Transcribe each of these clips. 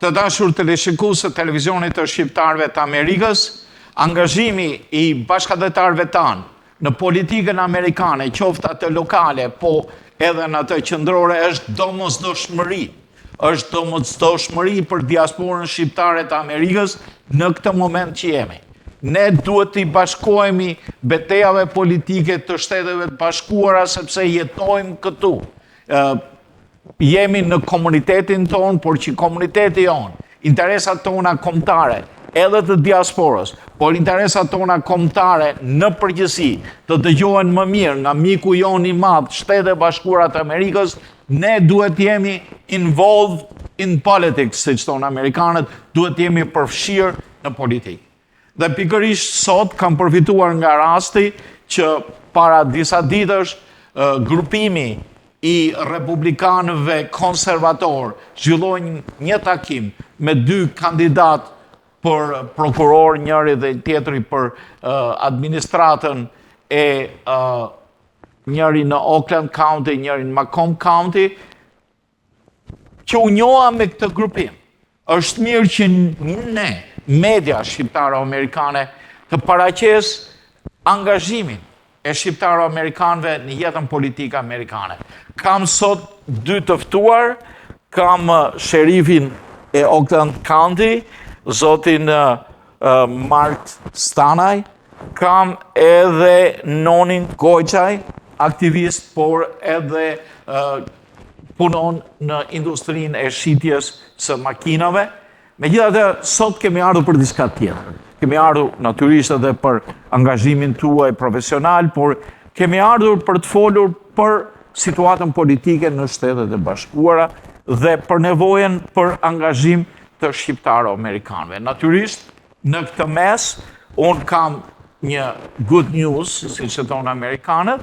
Të dashur teleshikues të televizionit të Shqiptarëve të Amerikës, angazhimi i bashkëdhetarëve tanë në politikën amerikane, qoftë atë lokale, po edhe në atë qendrore, është domosdoshmëri. Është domosdoshmëri për diasporën shqiptare të Amerikës në këtë moment që jemi. Ne duhet të bashkohemi betejave politike të Shteteve të Bashkuara sepse jetojmë këtu. Jemi në komunitetin tonë, por që komuniteti jonë, interesat tona kombëtare, edhe të diasporës, por interesat tona kombëtare në përgjithësi të dëgjohen më mirë nga miku jonë i madh, Shtetet Bashkuara të Amerikës, ne duhet jemi involved in politics, siç thonë amerikanët, duhet jemi përfshirë në politikë. Dhe pikërisht sot kam përfituar nga rasti që para disa ditësh grupimi i republikanëve konservator zhvilloi një takim me dy kandidat për prokuror, njëri dhe tjetri për administratën e njëri në Oakland County, njëri në Macomb County, që u njoha me këtë grupim. Është mirë që ne, media shqiptare amerikane, të paraqes angazhimin e shqiptarë amerikanëve në jetën politike amerikane. Kam sot dy të ftuar, kam sherifin e Oakland County, zotin Mark Stanaj, kam edhe nonin Gojçaj, aktivist, por edhe punon në industrinë e shitjes së makinave. Megjithatë, sot kemi ardhur për diçka tjetër. Kemi ardhur natyrisht edhe për angazhimin tuaj profesional, por kemi ardhur për të folur për situatën politike në Shtetet e Bashkuara dhe për nevojën për angazhim të shqiptarë amerikanëve. Natyrisht, në këtë mes, unë kam një good news, siç e thonë amerikanët.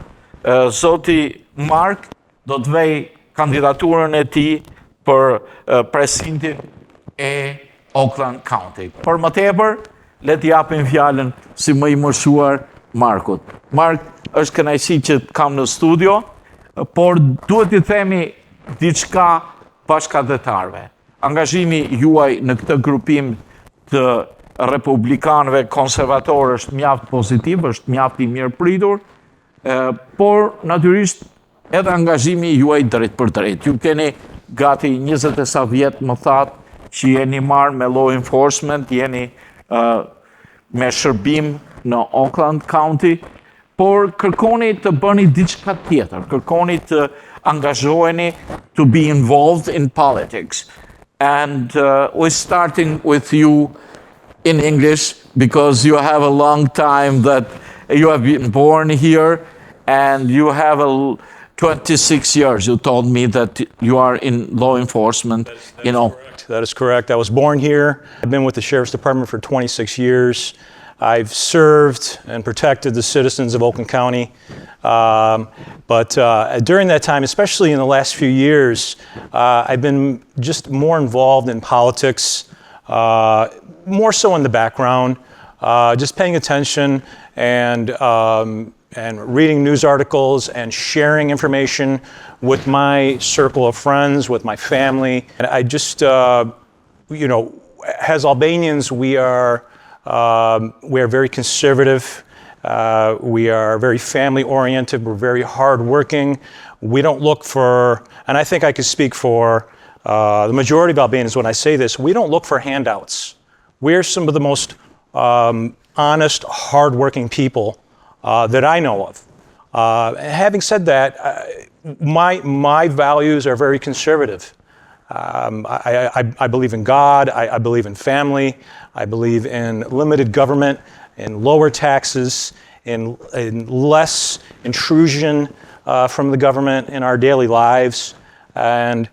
Zoti Mark do të vej kandidaturën e tij për presidentin e Oakland County. Për më tepër, le të japim fjalën si më i moshuar Markut. Mark, është kënaqësi që të kam në studio, por duhet t'i themi diçka bashkëdhetarëve. Angazhimi juaj në këtë grupim të republikanëve konservatorë është mjaft pozitiv, është mjaft i mirëpritur, por natyrisht edhe angazhimi juaj drejt për drejt. Ju keni gati 20 e sa vjet, më thatë, që jeni marrë me law enforcement, jeni me shërbim në Oakland County, por kërkoni të bëni diçka tjetër, kërkoni të angazhoheni to be involved in politics. And we're starting with you in English because you have a long time that you have been born here and you have 26 years. You told me that you are in law enforcement, you know. Correct. That is correct. I was born here. I've been with the Sheriff's Department for 26 years. I've served and protected the citizens of Oakland County. But during that time, especially in the last few years, I've been just more involved in politics, more so in the background, just paying attention and reading news articles and sharing information with my circle of friends, with my family. And I just, you know, as Albanians, we are very conservative. We are very family-oriented. We're very hardworking. We don't look for, and I think I could speak for the majority of Albanians when I say this, we don't look for handouts. We're some of the most honest, hardworking people that I know of. Having said that, my values are very conservative. I believe in God, I believe in family, I believe in limited government, in lower taxes, in less intrusion from the government in our daily lives. And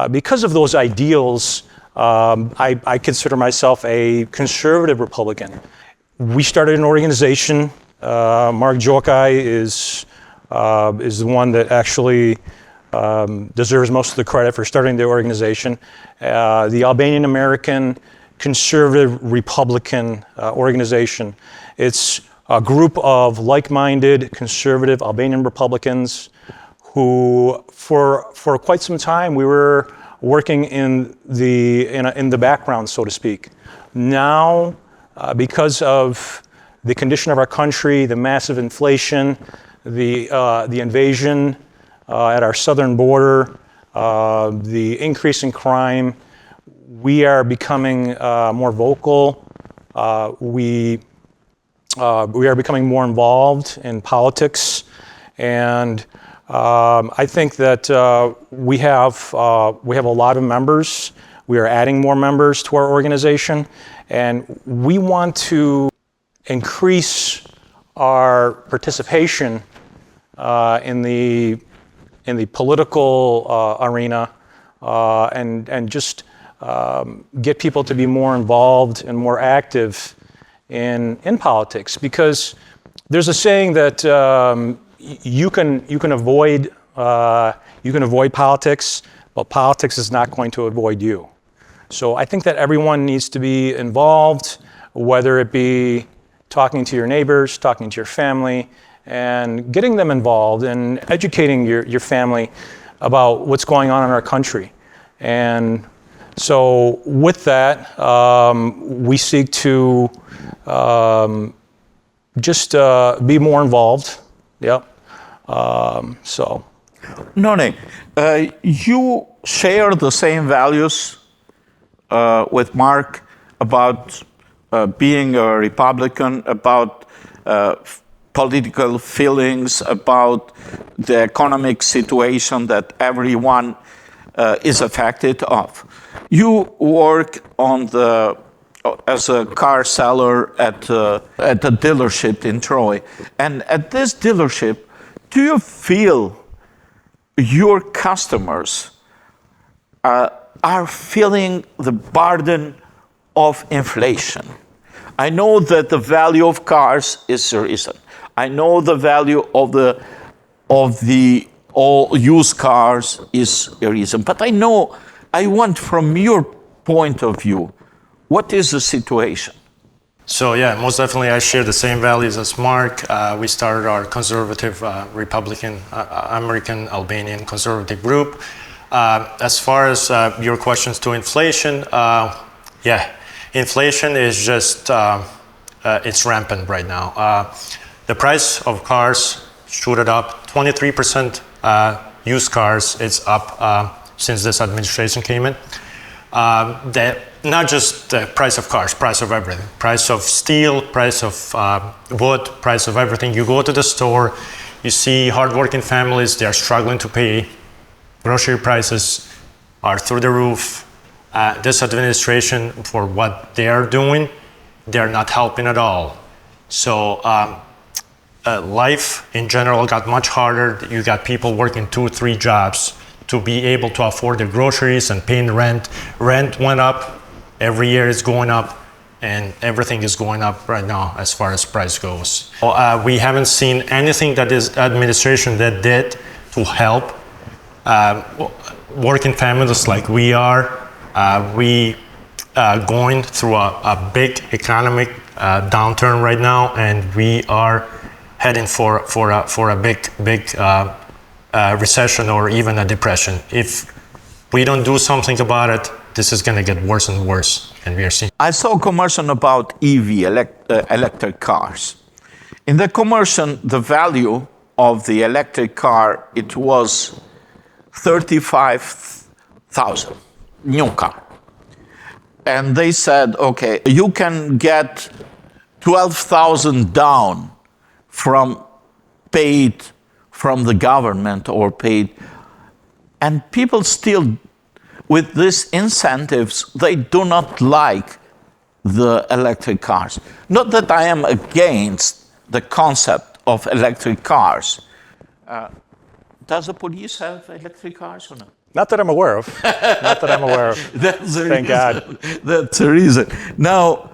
because of those ideals, I consider myself a conservative Republican. We started an organization. Mark Gjokaj is the one that actually deserves most of the credit for starting the organization. The Albanian American Conservative Republican organization. It's a group of like-minded conservative Albanian Republicans who, for quite some time, we were working in the background, so to speak. Now, because of the condition of our country, the massive inflation, the invasion at our southern border, the increase in crime, we are becoming more vocal. We are becoming more involved in politics, and I think that we have a lot of members. We are adding more members to our organization, and we want to increase our participation in the political arena, and just get people to be more involved and more active in politics. Because there's a saying that you can avoid politics, but politics is not going to avoid you. So I think that everyone needs to be involved, whether it be talking to your neighbors, talking to your family, and getting them involved and educating your family about what's going on in our country. And so with that, we seek to just be more involved. Yep. So. Noni, you share the same values with Mark about being a Republican, about political feelings, about the economic situation that everyone is affected of. You work as a car seller at a dealership in Troy. And at this dealership, do you feel your customers are feeling the burden of inflation? I know that the value of cars is risen. I know the value of the all used cars is risen. But I want from your point of view, what is the situation? So yeah, most definitely I share the same values as Mark. We started our conservative Republican, American, Albanian conservative group. As far as your questions to inflation, yeah, inflation is just, it's rampant right now. The price of cars shooted up 23%. Used cars, it's up since this administration came in. Not just the price of cars, price of everything. Price of steel, price of wood, price of everything. You go to the store, you see hardworking families, they are struggling to pay. Grocery prices are through the roof. This administration, for what they are doing, they're not helping at all. So life in general got much harder. You got people working 2 or 3 jobs to be able to afford their groceries and paying rent. Rent went up. Every year it's going up, and everything is going up right now as far as price goes. We haven't seen anything that this administration that did to help working families like we are. We going through a big economic downturn right now, and we are heading for a big recession or even a depression. If we don't do something about it, this is going to get worse and worse, and we are seeing. I saw a commercial about EV, electric cars. In the commercial, the value of the electric car, it was $35,000, new car. And they said, okay, you can get $12,000 down paid from the government or paid. And people still, with these incentives, they do not like the electric cars. Not that I am against the concept of electric cars. Does the police have electric cars or not? Not that I'm aware of. Not that I'm aware of. Thank God. That's the reason. Now,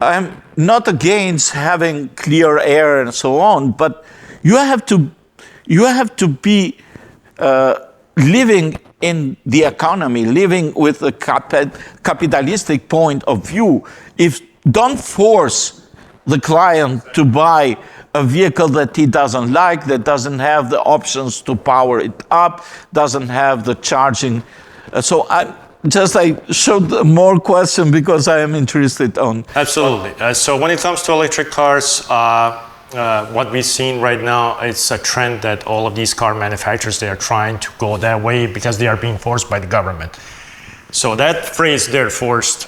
I'm not against having clear air and so on, but you have to be living in the economy, living with a capitalistic point of view. Don't force the client to buy a vehicle that he doesn't like, that doesn't have the options to power it up, doesn't have the charging So I showed more question because I am interested on. Absolutely. So when it comes to electric cars, what we've seen right now, it's a trend that all of these car manufacturers, they are trying to go that way because they are being forced by the government. So that phrase, they're forced,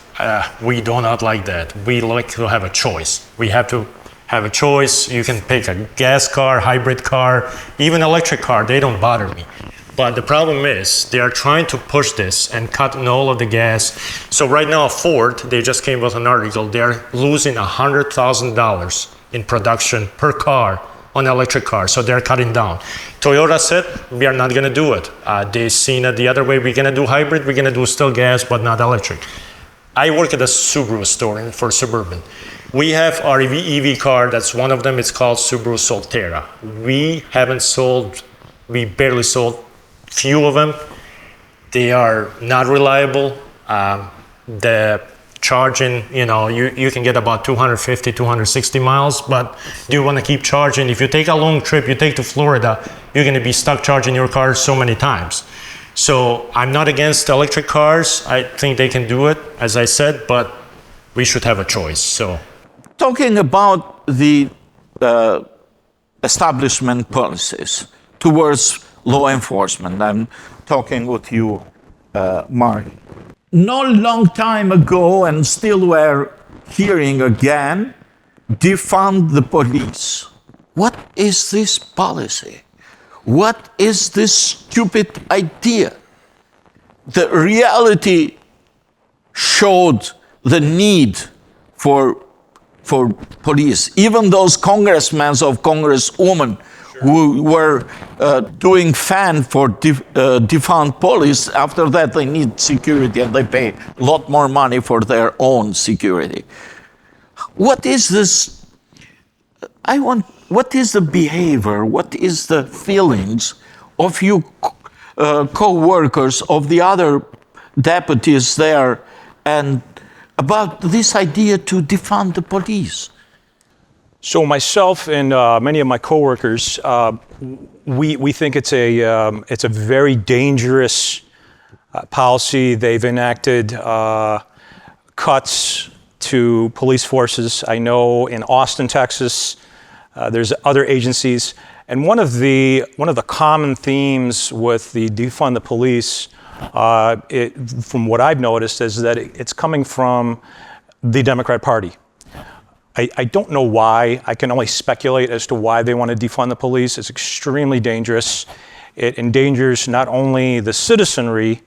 we do not like that. We like to have a choice. We have to have a choice. You can pick a gas car, hybrid car, even electric car, they don't bother me. But the problem is they are trying to push this and cut in all of the gas. So right now Ford, they just came with an article, they're losing $100,000 in production per car on electric cars, so they're cutting down. Toyota said, we are not gonna do it. They've seen it the other way, we're gonna do hybrid, we're gonna do still gas, but not electric. I work at a Subaru store for Suburban. We have our EV car, that's one of them, it's called Subaru Solterra. We barely sold few of them. They are not reliable. The charging, you can get about 250, 260 miles, but do you want to keep charging? If you take a long trip, you take to Florida, you're going to be stuck charging your car so many times. So I'm not against electric cars. I think they can do it, as I said, but we should have a choice. So, talking about the establishment policies towards law enforcement, I'm talking with you, Mark. Not a long time ago, and still we're hearing again, defund the police. What is this policy? What is this stupid idea? The reality showed the need for police. Even those congressmen or congresswomen who were doing fan for defund police, after that they need security and they pay a lot more money for their own security. What is this? What is the behavior? What is the feelings of you co-workers, of the other deputies there, and about this idea to defund the police? So myself and many of my coworkers, we think it's a very dangerous policy. They've enacted cuts to police forces. I know in Austin, Texas, there's other agencies, and one of the common themes with the defund the police, from what I've noticed, is that it's coming from the Democrat Party. I don't know why. I can only speculate as to why they want to defund the police. It's extremely dangerous. It endangers not only the citizenry,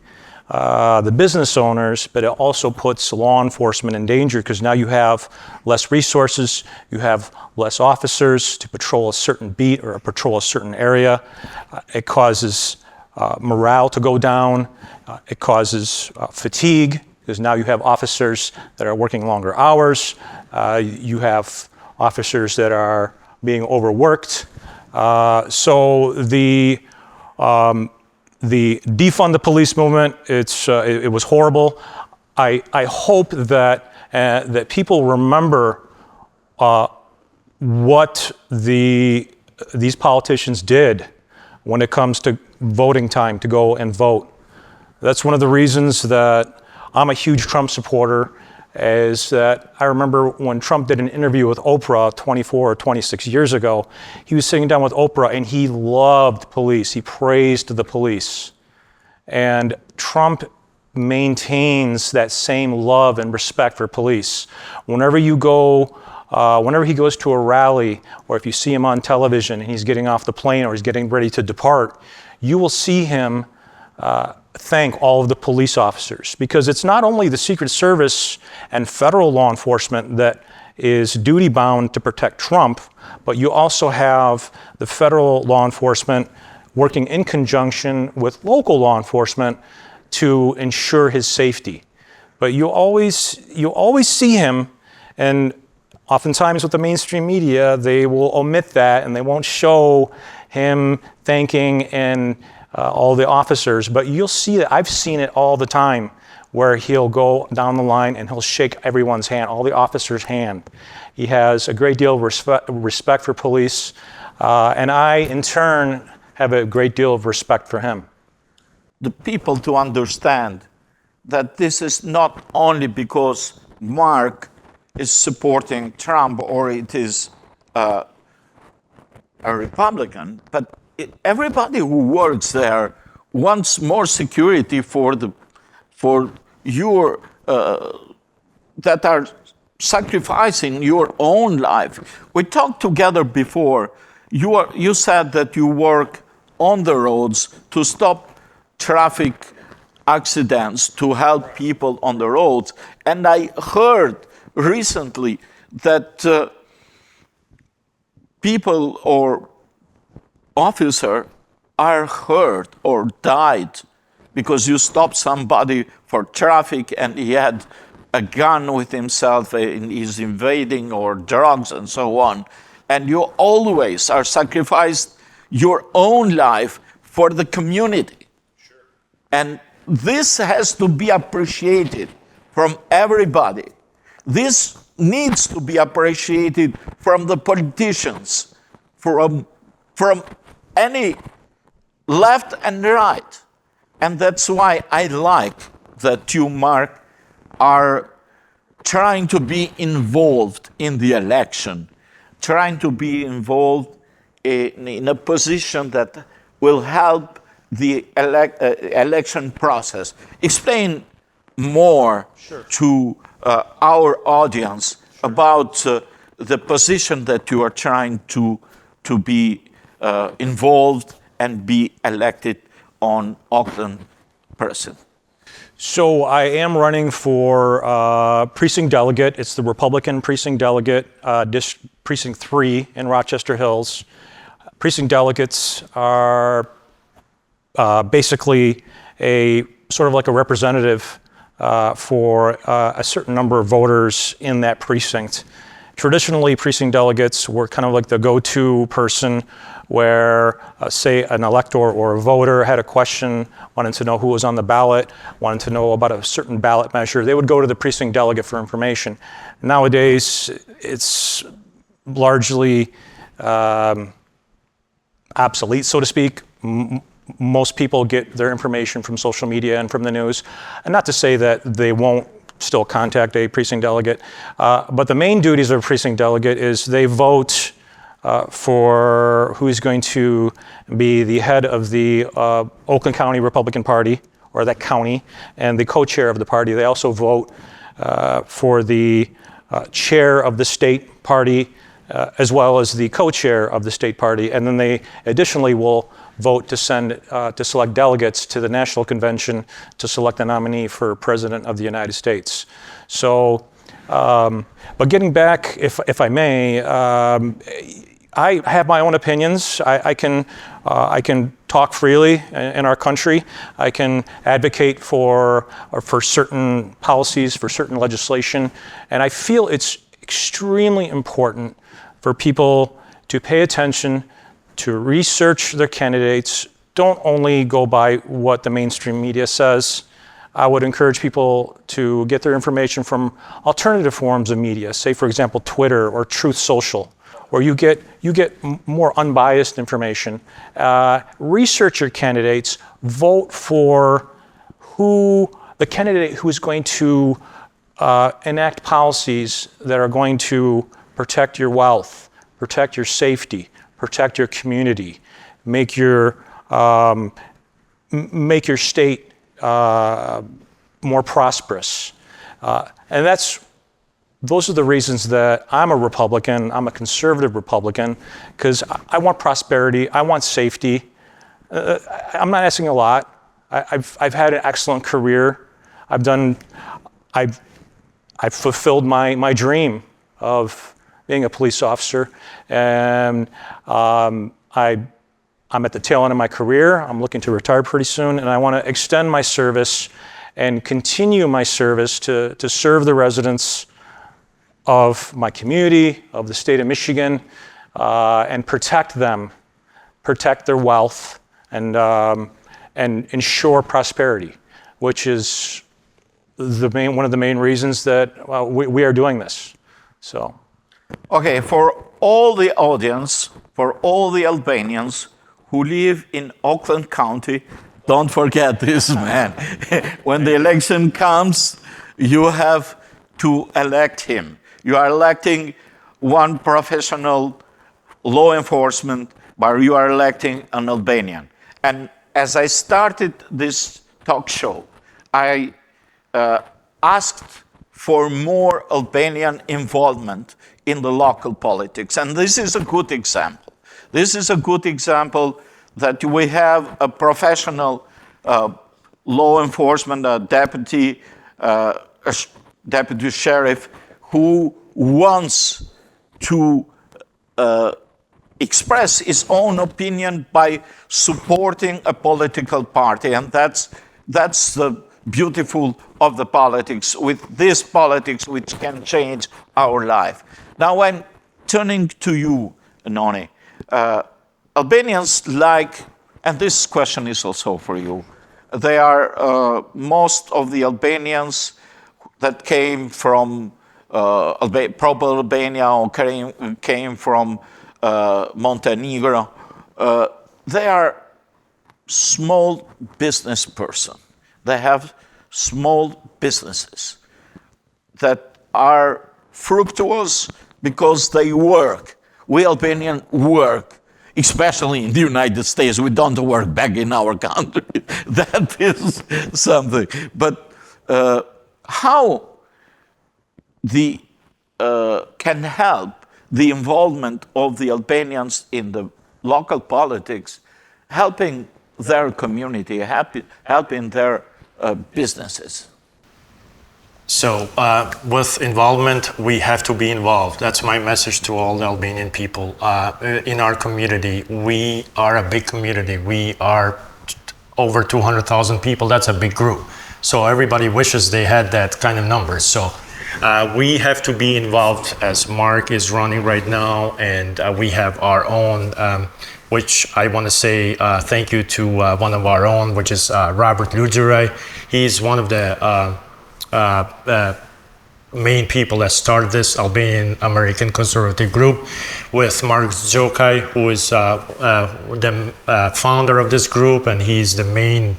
the business owners, but it also puts law enforcement in danger because now you have less resources, you have less officers to patrol a certain beat or patrol a certain area. It causes morale to go down. It causes fatigue because now you have officers that are working longer hours. You have officers that are being overworked. So the defund the police movement, it was horrible. I hope that people remember what these politicians did when it comes to voting time to go and vote. That's one of the reasons that I'm a huge Trump supporter, is that I remember when Trump did an interview with Oprah 24 or 26 years ago, he was sitting down with Oprah and he loved police. He praised the police. And Trump maintains that same love and respect for police. Whenever he goes to a rally, or if you see him on television and he's getting off the plane or he's getting ready to depart, you will see him thank all of the police officers, because it's not only the Secret Service and federal law enforcement that is duty bound to protect Trump, but you also have the federal law enforcement working in conjunction with local law enforcement to ensure his safety. But you always see him, and oftentimes with the mainstream media, they will omit that and they won't show him thanking and all the officers, but you'll see that. I've seen it all the time where he'll go down the line and he'll shake everyone's hand, all the officers' hand. He has a great deal of respect for police, and I, in turn, have a great deal of respect for him. the people to understand that this is not only because Mark is supporting Trump or it is a Republican, but everybody who works there wants more security for your that are sacrificing your own life. We talked together before. You said that you work on the roads to stop traffic accidents, to help people on the roads. And I heard recently that people or officers are hurt or died because you stopped somebody for traffic and he had a gun with himself and he's invading or drugs and so on. And you always are sacrificed your own life for the community. Sure. And this has to be appreciated from everybody. This needs to be appreciated from the politicians, from any left and right. And that's why I like that you, Mark, are trying to be involved in the election, trying to be involved in a position that will help the election process. Explain more to our audience about the position that you are trying to be involved and be elected on Auckland person. So I am running for precinct delegate. It's the Republican precinct delegate, precinct 3 in Rochester Hills. Precinct delegates are basically a sort of like a representative for a certain number of voters in that precinct. Traditionally, precinct delegates were kind of like the go-to person where, say, an elector or a voter had a question, wanted to know who was on the ballot, wanted to know about a certain ballot measure. They would go to the precinct delegate for information. Nowadays, it's largely obsolete, so to speak. Most people get their information from social media and from the news. And not to say that they won't still contact a precinct delegate, but the main duties of a precinct delegate is they vote for who's going to be the head of the Oakland County Republican Party, or that county, and the co-chair of the party. They also vote for the chair of the state party, as well as the co-chair of the state party, and then they additionally will vote to send to select delegates to the national convention to select a nominee for president of the United States. So, but getting back, if I may, I have my own opinions. I can talk freely in our country. I can advocate for certain policies, for certain legislation, and I feel it's extremely important for people to pay attention, to research their candidates. Don't only go by what the mainstream media says. I would encourage people to get their information from alternative forms of media, say, for example, Twitter or Truth Social, where you get more unbiased information. Research your candidates. Vote for the candidate who is going to enact policies that are going to protect your wealth, protect your safety, protect your community, make your state more prosperous. And those are the reasons that I'm a Republican. I'm a conservative Republican, because I want prosperity. I want safety. I'm not asking a lot. I've had an excellent career. I've fulfilled my dream of being a police officer, and I'm at the tail end of my career. I'm looking to retire pretty soon, and I want to extend my service and continue my service to serve the residents of my community, of the state of Michigan, and protect them, protect their wealth, and ensure prosperity, which is one of the main reasons that we are doing this. So. Okay, for all the audience, for all the Albanians who live in Auckland County, Don't forget this, man. When the election comes, you have to elect him. You are electing one professional law enforcement, but you are electing an Albanian. And as I started this talk show, I asked for more Albanian involvement in the local politics. And this is a good example. This is a good example that we have a professional law enforcement, a deputy sheriff who wants to express his own opinion by supporting a political party. And that's the beautiful of the politics, with this politics which can change our life. Now I'm turning to you, Noni. Albanians like, and this question is also for you, they are most of the Albanians that came from proper Albania or came from Montenegro, they are small business person. They have small businesses that are fructuous because they work. We Albanians work, especially in the United States. We don't work back in our country. That is something. But how can help the involvement of the Albanians in the local politics, helping their community, helping their businesses? So with involvement, we have to be involved. That's my message to all the Albanian people. In our community, we are a big community. We are over 200,000 people. That's a big group. So everybody wishes they had that kind of numbers. So we have to be involved, as Mark is running right now, and we have our own, which I want to say thank you to one of our own, which is Robert Lugerai. He's one of the main people that started this Albanian American conservative group, with Mark Zgjokaj, who is the founder of this group, and he's the main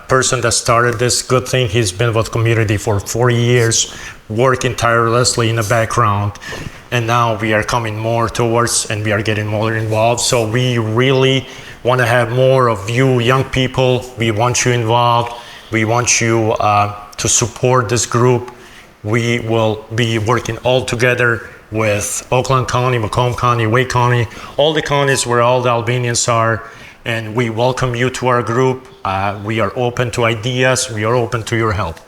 person that started this good thing. He's been with the community for 4 years, working tirelessly in the background, and now we are coming more towards and we are getting more involved. So we really want to have more of you young people. We want you involved. We want you to support this group. We will be working all together with Oakland County, Macomb County, Wake County, all the counties where all the Albanians are, and we welcome you to our group. We are open to ideas. We are open to your help.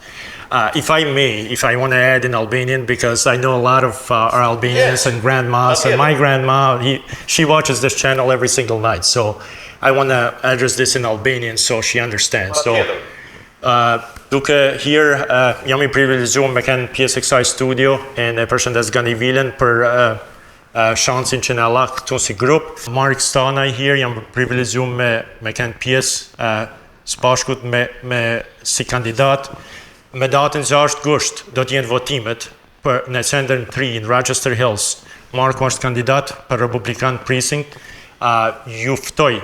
If I may, if I want to add in Albanian, because I know a lot of our Albanians and grandmas, and my grandma, she watches this channel every single night. So I want to address this in Albanian so she understands. So, duke here, jam I privilegjuar me kanë pjesë e kësaj studio, e ne përshëndes Gani Vilen për shansin që na la këtu si grup. Mark Stanaj here, jam privilegjuar me kanë pjesë së me si kandidat. Me datën 6 gusht do t'jenë votimet për në Qendrën 3 në Rochester Hills. Mark është kandidat për Republikan Precinct. Ju ftoj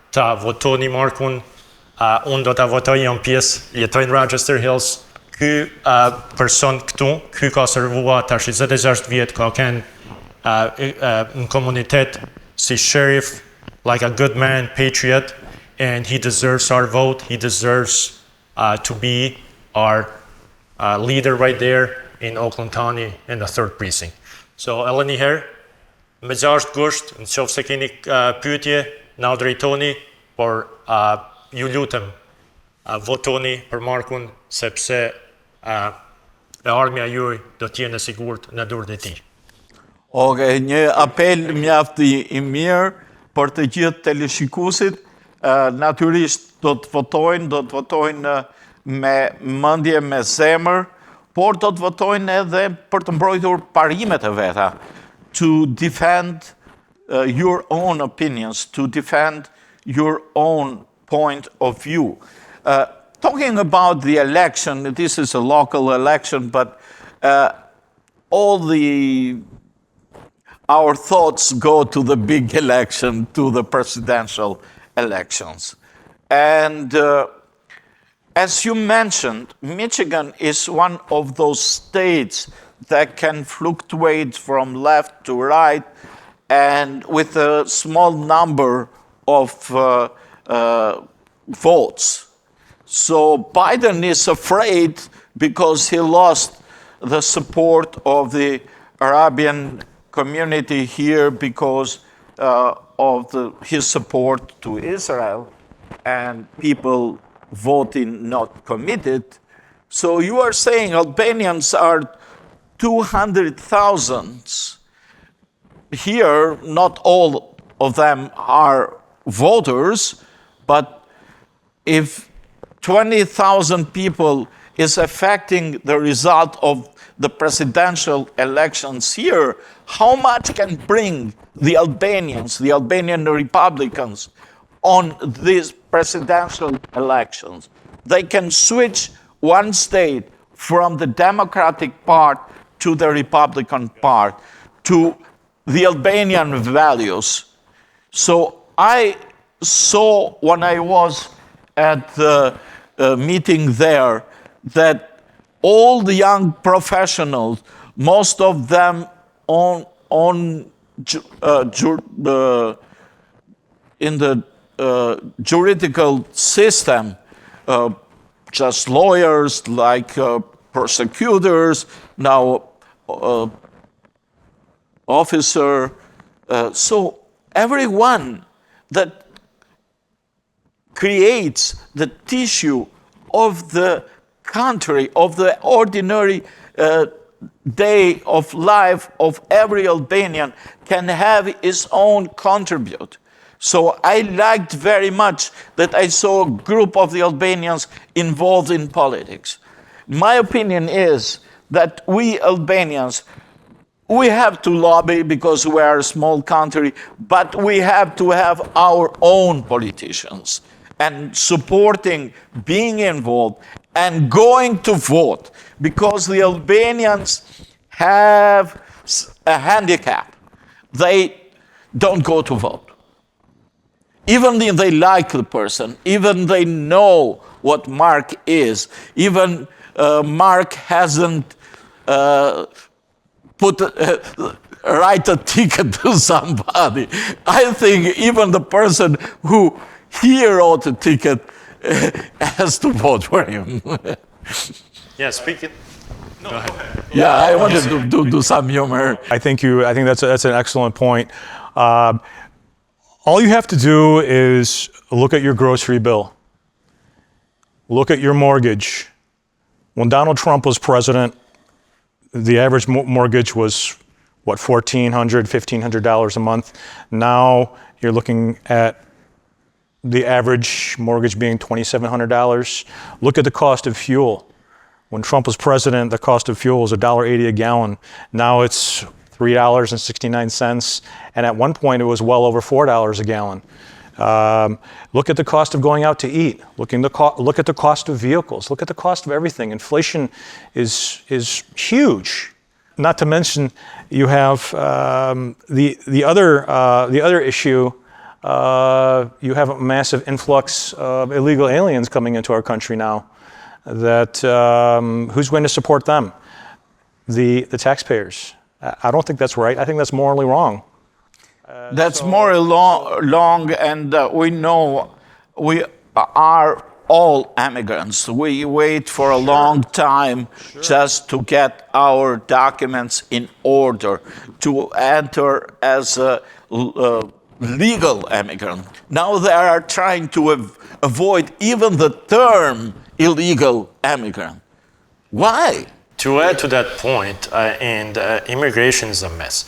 ta votoni Markun. Unë do ta votoj, jam pjesë, jetoj në Rochester Hills. Ky person këtu, ky ka servua tash 26 vjet, ka qenë në komunitet si sheriff, like a good man, patriot, and he deserves our vote. He deserves to be our leader right there in Oakland County in the 3rd precinct. So, edhe një herë, me 6 gusht, në qoftë se keni pyetje, na drejtoni, por ju lutem, votoni për Markun, sepse e ardhmja juaj do t'jenë e sigurt në dorën e tij. Okej, një apel mjaft i mirë për të gjithë teleshikuesit. Natyrisht do të votojnë me mendje, me zemër, por do të votojnë edhe për të mbrojtur parimet e veta, to defend your own opinions, to defend your own point of view. Talking about the election, this is a local election, but our thoughts go to the big election, to the presidential elections. And as you mentioned, Michigan is one of those states that can fluctuate from left to right and with a small number of votes. So Biden is afraid because he lost the support of the Arabian community here because of his support to Israel and people voting not committed. So you are saying Albanians are 200,000. Here, not all of them are voters, but if 20,000 people is affecting the result of the presidential elections here, how much can bring the Albanians, the Albanian Republicans, on these presidential elections? They can switch one state from the Democratic part to the Republican part, to the Albanian values. So I saw when I was at the meeting there that all the young professionals, most of them in the juridical system, just lawyers, like prosecutors, now officer. So everyone that creates the tissue of the country, of the ordinary day of life of every Albanian, can have his own contribute. So I liked very much that I saw a group of the Albanians involved in politics. My opinion is that we Albanians, we have to lobby because we are a small country, but we have to have our own politicians and supporting, being involved, and going to vote, because the Albanians have a handicap. They don't go to vote. Even if they like the person, even they know what Mark is, even Mark hasn't write a ticket to somebody. I think even the person who he wrote a ticket has to vote for him. Yeah, speaking. No, go ahead. Yeah, I wanted to do some humor. I think that's an excellent point. All you have to do is look at your grocery bill. Look at your mortgage. When Donald Trump was president, the average mortgage was, what, $1,400, $1,500 a month. Now you're looking at the average mortgage being $2,700. Look at the cost of fuel. When Trump was president, the cost of fuel was $1.80 a gallon. Now it's $3.69, and at one point it was well over $4 a gallon. Look at the cost of going out to eat. Look at the cost of vehicles. Look at the cost of everything. Inflation is huge. Not to mention, you have the other issue. You have a massive influx of illegal aliens coming into our country now. That who's going to support them? The taxpayers. I don't think that's right. I think that's morally wrong. That's morally wrong, and we know we are all immigrants. We wait for a long time just to get our documents in order, to enter as a legal immigrant. Now they are trying to avoid even the term illegal immigrant. Why? To add to that point, immigration is a mess.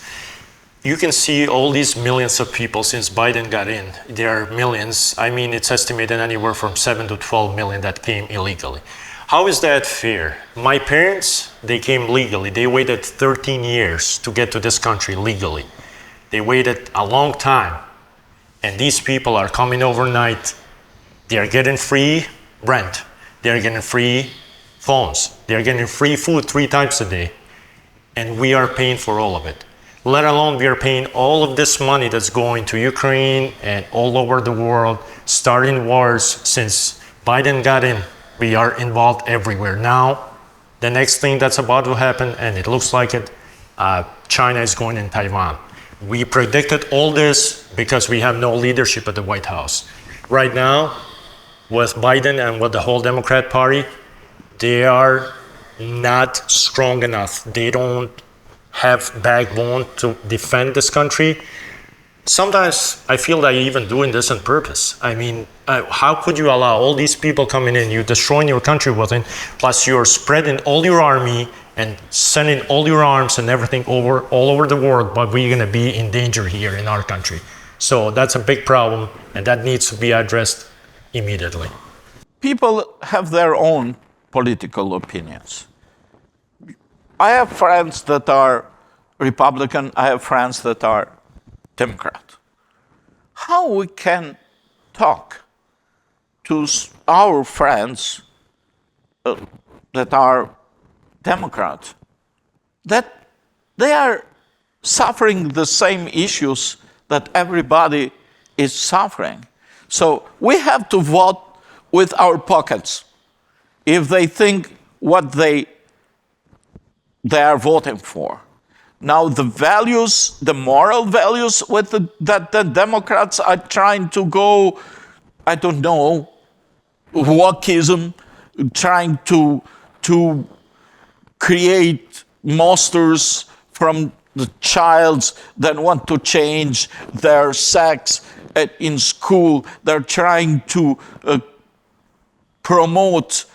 You can see all these millions of people since Biden got in. There are millions. I mean, it's estimated anywhere from 7 to 12 million that came illegally. How is that fair? My parents, they came legally. They waited 13 years to get to this country legally. They waited a long time. And these people are coming overnight. They are getting free rent. They are getting free phones. They are getting free food 3 times a day. And we are paying for all of it. let alone we are paying all of this money that's going to Ukraine and all over the world, starting wars. Since Biden got in, we are involved everywhere. Now, the next thing that's about to happen, and it looks like it, China is going in Taiwan. We predicted all this because we have no leadership at the White House. Right now, with Biden and with the whole Democrat Party, they are not strong enough. They don't have backbone to defend this country. Sometimes I feel that you're even doing this on purpose. I mean, how could you allow all these people coming in, you're destroying your country with it, plus you're spreading all your army and sending all your arms and everything all over the world, but we're gonna be in danger here in our country. So that's a big problem, and that needs to be addressed immediately. People have their own political opinions. I have friends that are Republican, I have friends that are Democrat. How we can talk to our friends that are Democrat, that they are suffering the same issues that everybody is suffering. So we have to vote with our pockets if they think what they are voting for. Now the values, the moral values that the Democrats are trying to go, I don't know, wokeism, trying to create monsters from the child that want to change their sex in school. They're trying to promote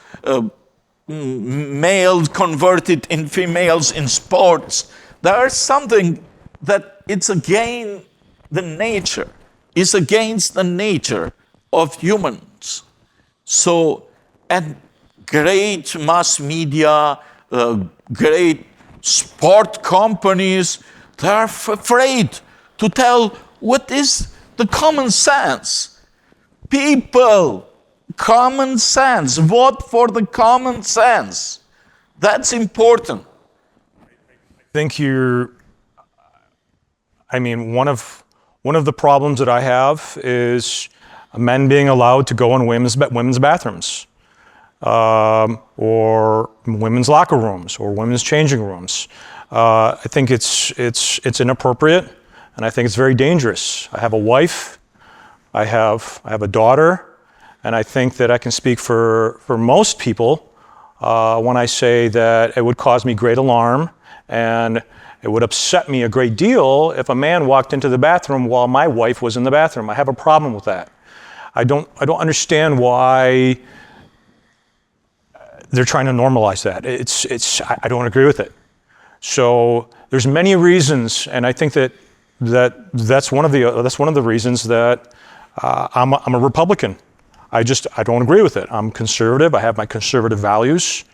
males converted in females in sports. There is something that it's against the nature. It's against the nature of humans. So, and great mass media, great sport companies, they're afraid to tell what is the common sense. People, common sense, vote for the common sense. That's important. I think one of the problems that I have is men being allowed to go in women's bathrooms, or women's locker rooms, or women's changing rooms. I think it's inappropriate, and I think it's very dangerous. I have a wife, I have a daughter, and I think that I can speak for most people when I say that it would cause me great alarm, and it would upset me a great deal if a man walked into the bathroom while my wife was in the bathroom. I have a problem with that. I don't understand why they're trying to normalize that. I don't agree with it. So there's many reasons, and I think that's one of the reasons that I'm a Republican. I don't agree with it. I'm conservative. I have my conservative values,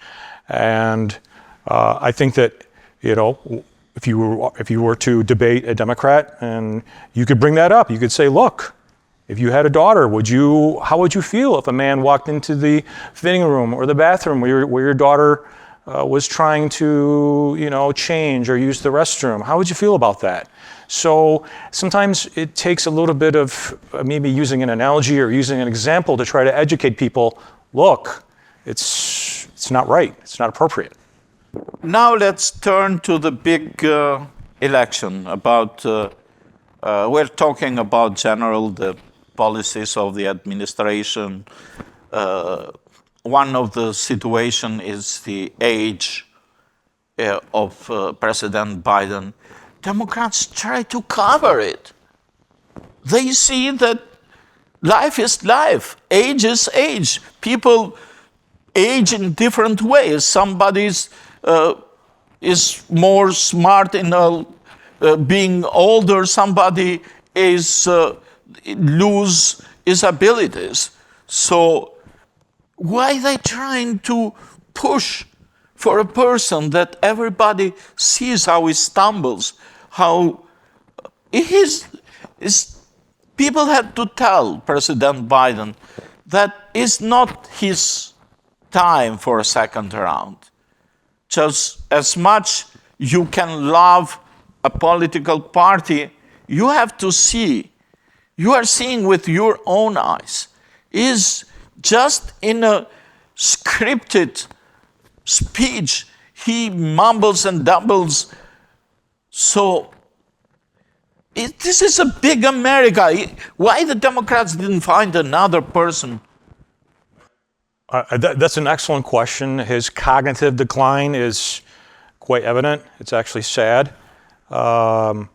and I think that, if you were to debate a Democrat, and you could bring that up, you could say, look, if you had a daughter, how would you feel if a man walked into the fitting room or the bathroom where your daughter was trying to, change or use the restroom? How would you feel about that? So sometimes it takes a little bit of maybe using an analogy or using an example to try to educate people. Look, it's not right. It's not appropriate. Now let's turn to the big election. We're talking about the policies of the administration. One of the situation is the age of President Biden. Democrats try to cover it. They see that life is life, age is age. People age in different ways. Somebody is more smart in being older. Somebody lose his abilities. So why are they trying to push for a person that everybody sees how he stumbles, how people have to tell President Biden that it's not his time for a second round. Just as much you can love a political party, you have to see, you are seeing with your own eyes, is just in a scripted speech, he mumbles and doubles. So this is a big America. Why the Democrats didn't find another person? That's an excellent question. His cognitive decline is quite evident. It's actually sad. I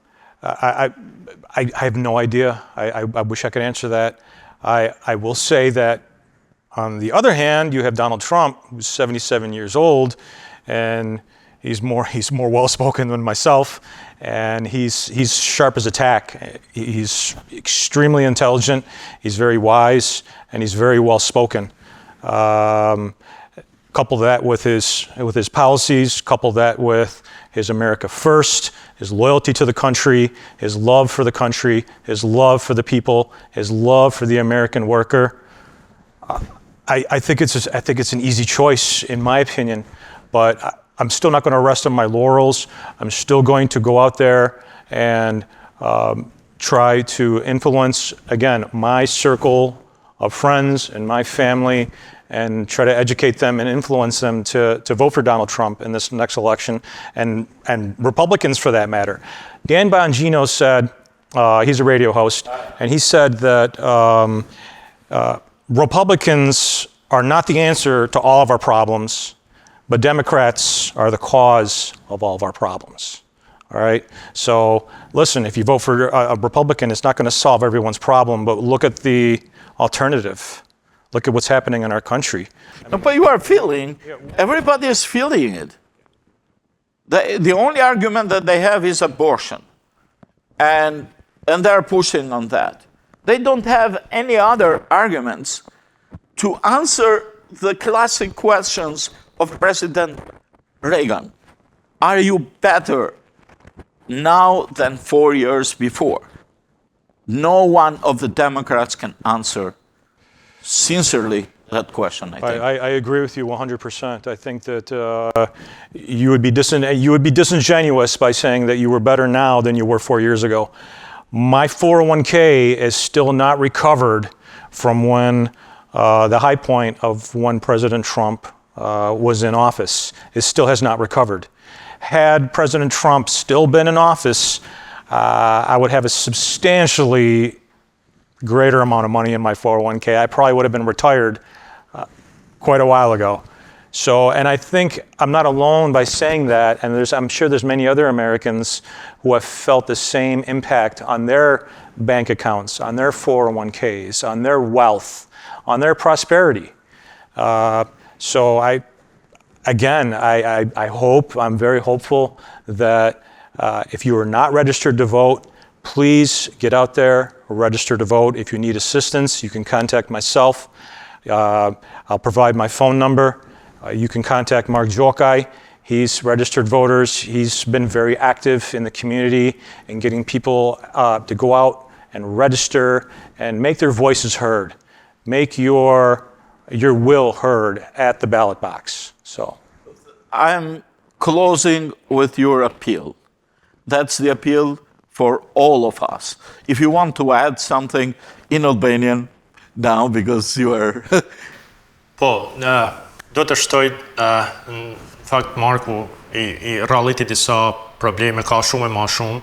have no idea. I wish I could answer that. I will say that on the other hand, you have Donald Trump, who's 77 years old, and he's more well-spoken than myself, and he's sharp as a tack. He's extremely intelligent, he's very wise, and he's very well-spoken. Couple that with his policies, couple that with his America First, his loyalty to the country, his love for the country, his love for the people, his love for the American worker. I think it's an easy choice, in my opinion, but I'm still not going to rest on my laurels. I'm still going to go out there and try to influence, again, my circle of friends and my family, and try to educate them and influence them to vote for Donald Trump in this next election, and Republicans for that matter. Dan Bongino said, he's a radio host, and he said that Republicans are not the answer to all of our problems, but Democrats are the cause of all of our problems. All right? So listen, if you vote for a Republican, it's not going to solve everyone's problem, but look at the alternative. Look at what's happening in our country. But you are feeling, everybody is feeling it. The only argument that they have is abortion. And they're pushing on that. They don't have any other arguments to answer the classic questions of President Reagan. Are you better now than 4 years before? No one of the Democrats can answer sincerely that question, I think. I agree with you 100%. I think that you would be disingenuous by saying that you were better now than you were 4 years ago. My 401k is still not recovered from when the high point of when President Trump was in office. It still has not recovered. Had President Trump still been in office, I would have a substantially greater amount of money in my 401k. I probably would have been retired quite a while ago. So, and I think I'm not alone by saying that, and I'm sure there's many other Americans who have felt the same impact on their bank accounts, on their 401ks, on their wealth, on their prosperity. So I'm very hopeful that if you are not registered to vote, please get out there, register to vote. If you need assistance, you can contact myself. I'll provide my phone number. You can contact Mark Jokai. He's registered voters. He's been very active in the community in getting people to go out and register and make their voices heard. Make your will heard at the ballot box. So, I'm closing with your appeal. That's the appeal for all of us. If you want to add something in Albanian now, because you are... Do të shtoj, në fakt Marku i rrallit i disa probleme ka shumë e ma shumë,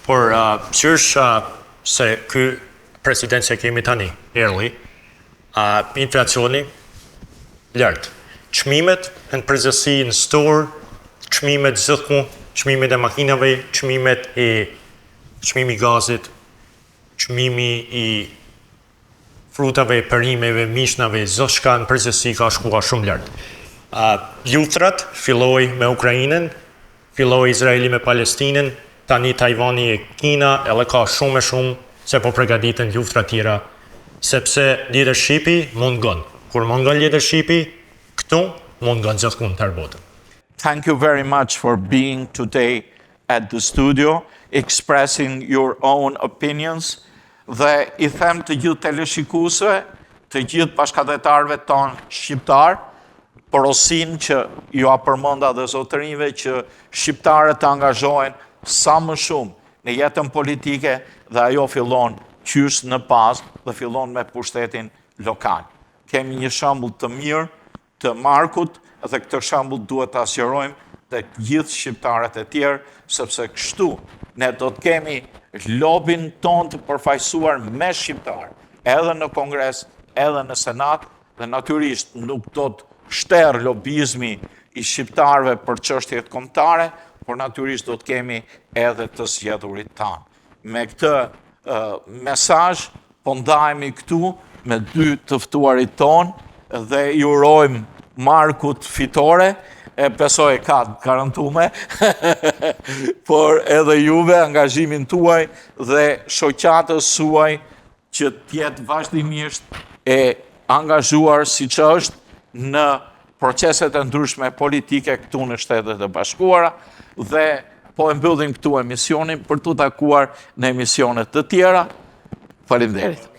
por qysh se ky president që kemi tani, Erli, inflacioni lartë. Çmimet në përgjithësi në store, çmimet gjithku, çmimet e makinave, çmimi i gazit, çmimi i frutave, perimeve, mishnave, çdo shka në përgjithësi ka shkuar shumë lart. Luftrat filloi me Ukrainën, filloi Izraeli me Palestinën, tani Tajvani e Kina, edhe ka shumë se po përgatiten luftra tjera, sepse leadershipi mungon. Kur mungon leadershipi, këtu mungon gjithku në tërë botën. Thank you very much for being today at the studio, expressing your own opinions. Dhe I them të gjithë teleshikuesve, të gjithë bashkëdhetarëve tonë shqiptar, porosin që ju a përmenda dhe zotërinjve që shqiptarët të angazhohen sa më shumë në jetën politike dhe ajo fillon qysh në pas dhe fillon me pushtetin lokal. Kemi një shembull të mirë të Markut dhe këtë shembull duhet ta sqarojmë të gjithë shqiptarët e tjerë, sepse kështu ne do të kemi lobin ton të përfaqësuar me shqiptar, edhe në Kongres, edhe në Senat, dhe natyrisht nuk do të shterë lobizmi i shqiptarëve për çështjet kombëtare, por natyrisht do të kemi edhe të zgjedhurit tanë. Me këtë mesazh po ndahemi këtu me dy të ftuarit tonë dhe i urojmë Markut fitore, e besoj ka garantume, por edhe juve, angazhimin tuaj dhe shoqatës suaj që tjetë vazhdimisht e angazhuar si që është në proceset e ndryshme politike këtu në Shtetet e Bashkuara dhe po e mbyllim këtu emisionin për të takuar në emisionet të tjera. Faleminderit.